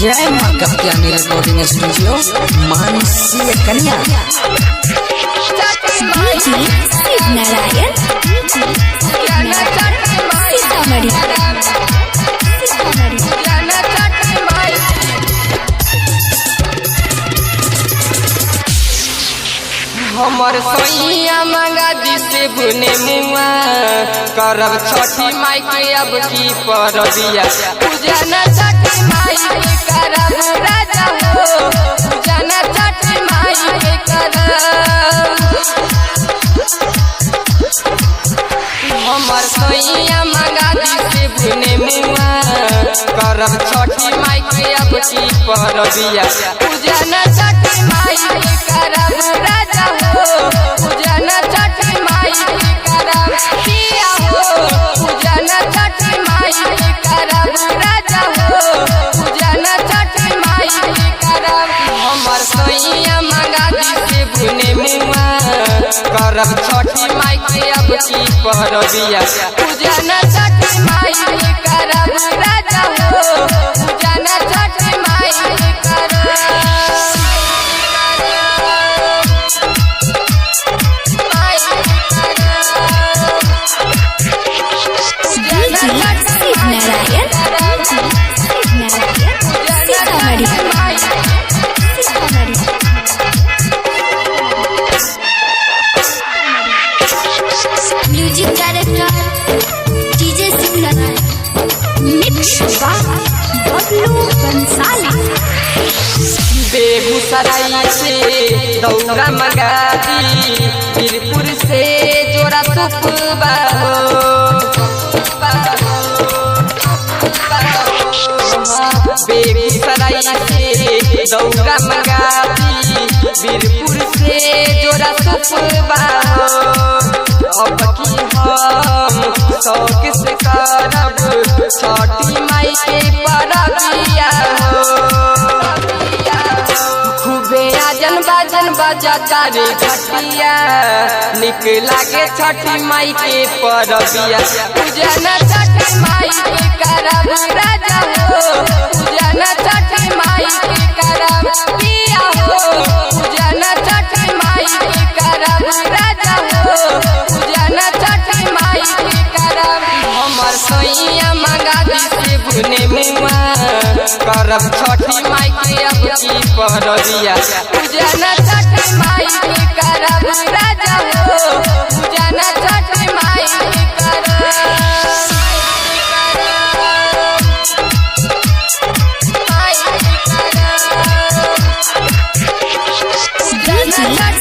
जय मां Katyani recording studio Mansi कन्या शिव नारायण सीतामढ़ी। हमर सोइया मंगा दी से बुने मुआ करब छठी माई के अब की परबिया पूजा न छठी माई के करब राजा हो पूजा न छठी माई के करब। हमर सोइया मंगा दी से बुने मुआ करब छठी माई के अब की परबिया पूजा न छठी माई के करब राजा हो पूजा न छठी माई के करब किया हो पूजा न छठी माई के करब राजा हो पूजा न छठी माई के करब। हमर सोइया मंगा दी से बुने मुआ करब छठी माई के अब की परबिया पूजा न छठी माई के करब राजा हो पूजा न छठी माई के करब। Shiv Narayan Sitamarhi. Music director DJ Shiv Narayan mix Bablu Bansali. Begusarai से दौरा मंगा दी वीरपुर से जोड़ा सुपबा बेगूसराय से दौरा मंगा दी वीरपुर से जोड़ा सुपबा अब की हम शौक से करब छठी माई के परबिया हो खूबे आजन बाजन बजा तारे घटिया निक लागे छठी माई के परबिया पूजा न छठी माई के करब राजा हो पूजा न छठी माई के करब पिया हो पूजा न छठी माई के करब राजा हो पूजा न छठी माई के करब। हमर सोइया मंगा दी से बुने मुआ करब छठी माई के अब की परबिया पूजा न छठी माई के करब राजा हो पूजा न छठी माई के करब।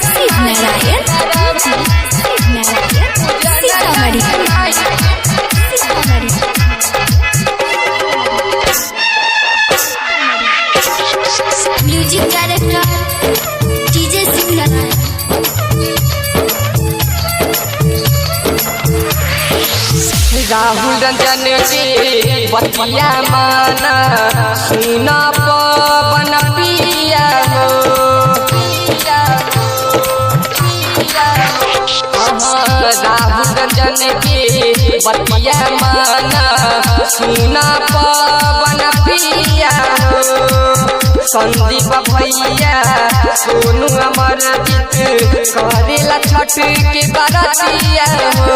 Shiv Narayan Sitamarhi. Music director DJ Shiv Narayan. Rahul Ranjan के बतिया माना सुना पवन पिया हो राहुल रंजन के बतिया माना सुना पवन पिया हो संदीप भैया सोनू अमरजीत करेला छठ के बरतिया हो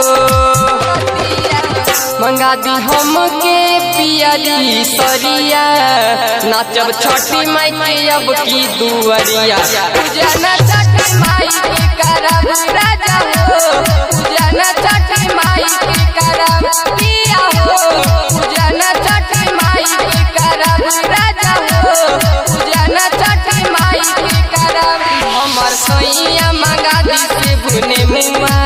मंगा दी हम के पियरी सरिया नाचब छठी माई के अब की दुअरिया पूजा न छठी माई के करब राजा हो पूजा न छठी माई के करब पिया हो पूजा न छठी माई के करब राजा हो पूजा न छठी माई के करब। हमर सोइया मंगा दी से बुने मुआ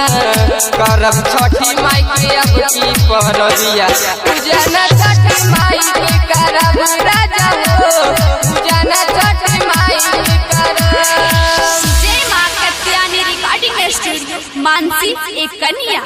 करब छठी माई के अब की परबिया पूजा न छठी माई के करब राजा हो पूजा न छठी माई के करब। जय मां कत्यानी रिकॉर्डिंग स्टूडियो मानसी कन्या।